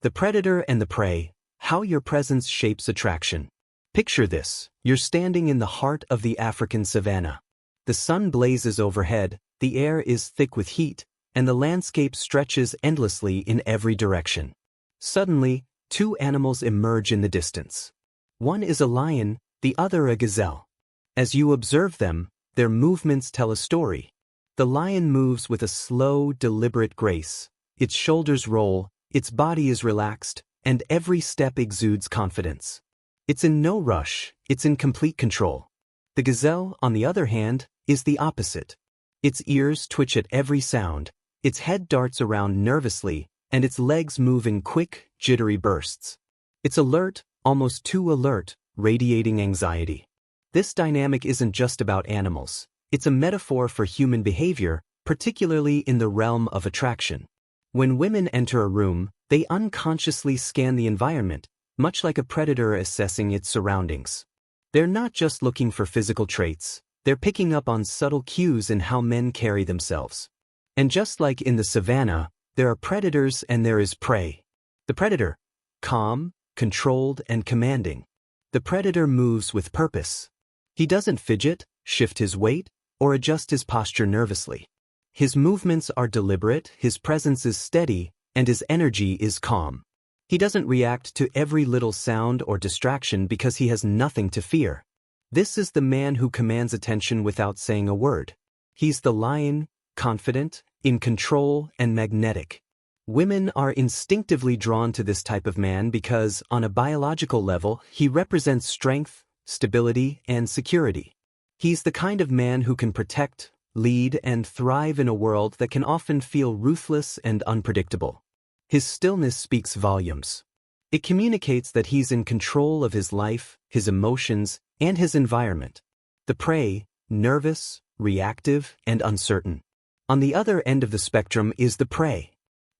The predator and the prey, how your presence shapes attraction. Picture this, you're standing in the heart of the African savanna. The sun blazes overhead, the air is thick with heat, and the landscape stretches endlessly in every direction. Suddenly, two animals emerge in the distance. One is a lion, the other a gazelle. As you observe them, their movements tell a story. The lion moves with a slow, deliberate grace. Its shoulders roll, its body is relaxed, and every step exudes confidence. It's in no rush, it's in complete control. The gazelle, on the other hand, is the opposite. Its ears twitch at every sound, its head darts around nervously, and its legs move in quick, jittery bursts. It's alert, almost too alert, radiating anxiety. This dynamic isn't just about animals. It's a metaphor for human behavior, particularly in the realm of attraction. When women enter a room, they unconsciously scan the environment, much like a predator assessing its surroundings. They're not just looking for physical traits, they're picking up on subtle cues in how men carry themselves. And just like in the savannah, there are predators and there is prey. The predator, calm, controlled, and commanding. The predator moves with purpose. He doesn't fidget, shift his weight, or adjust his posture nervously. His movements are deliberate, his presence is steady, and his energy is calm. He doesn't react to every little sound or distraction because he has nothing to fear. This is the man who commands attention without saying a word. He's the lion, confident, in control, and magnetic. Women are instinctively drawn to this type of man because, on a biological level, he represents strength, stability, and security. He's the kind of man who can protect, lead, and thrive in a world that can often feel ruthless and unpredictable. His stillness speaks volumes. It communicates that he's in control of his life, his emotions, and his environment. The prey, nervous, reactive, and uncertain. On the other end of the spectrum is the prey.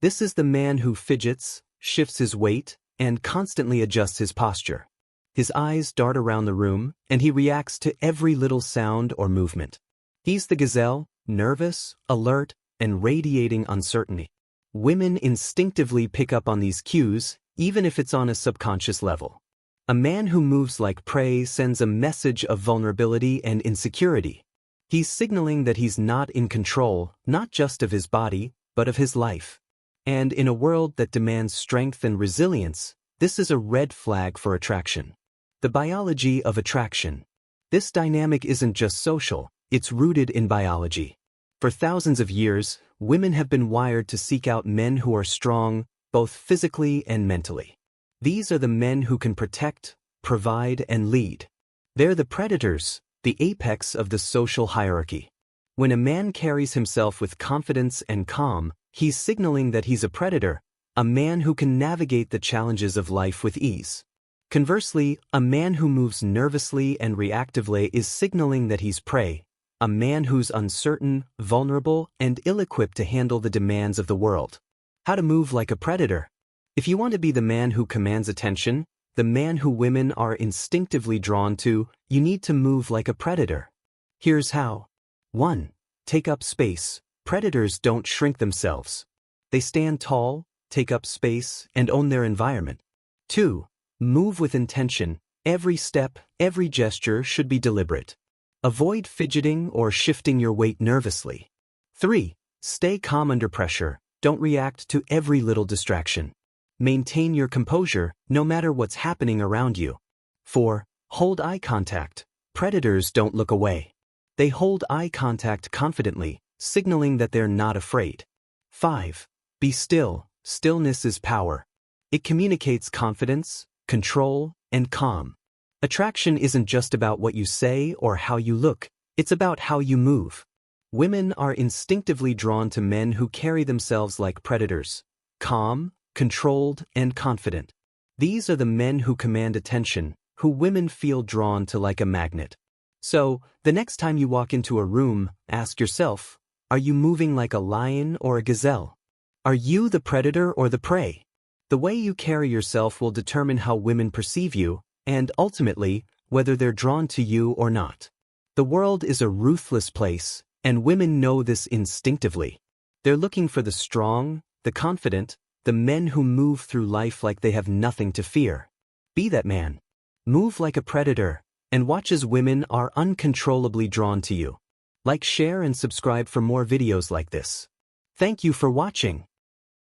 This is the man who fidgets, shifts his weight, and constantly adjusts his posture. His eyes dart around the room, and he reacts to every little sound or movement. He's the gazelle, nervous, alert, and radiating uncertainty. Women instinctively pick up on these cues, even if it's on a subconscious level. A man who moves like prey sends a message of vulnerability and insecurity. He's signaling that he's not in control, not just of his body, but of his life. And in a world that demands strength and resilience, this is a red flag for attraction. The biology of attraction. This dynamic isn't just social, it's rooted in biology. For thousands of years, women have been wired to seek out men who are strong, both physically and mentally. These are the men who can protect, provide, and lead. They're the predators, the apex of the social hierarchy. When a man carries himself with confidence and calm, he's signaling that he's a predator, a man who can navigate the challenges of life with ease. Conversely, a man who moves nervously and reactively is signaling that he's prey, a man who's uncertain, vulnerable, and ill-equipped to handle the demands of the world. How to move like a predator. If you want to be the man who commands attention, the man who women are instinctively drawn to, you need to move like a predator. Here's how. 1. Take up space. Predators don't shrink themselves. They stand tall, take up space, and own their environment. 2. Move with intention. Every step, every gesture should be deliberate. Avoid fidgeting or shifting your weight nervously. 3. Stay calm under pressure. Don't react to every little distraction. Maintain your composure, no matter what's happening around you. 4. Hold eye contact. Predators don't look away. They hold eye contact confidently, signaling that they're not afraid. 5. Be still. Stillness is power. It communicates confidence, control, and calm. Attraction isn't just about what you say or how you look, it's about how you move. Women are instinctively drawn to men who carry themselves like predators, calm, controlled, and confident. These are the men who command attention, who women feel drawn to like a magnet. So, the next time you walk into a room, ask yourself, are you moving like a lion or a gazelle? Are you the predator or the prey? The way you carry yourself will determine how women perceive you, and ultimately, whether they're drawn to you or not. The world is a ruthless place, and women know this instinctively. They're looking for the strong, the confident, the men who move through life like they have nothing to fear. Be that man. Move like a predator, and watch as women are uncontrollably drawn to you. Like, share, and subscribe for more videos like this. Thank you for watching.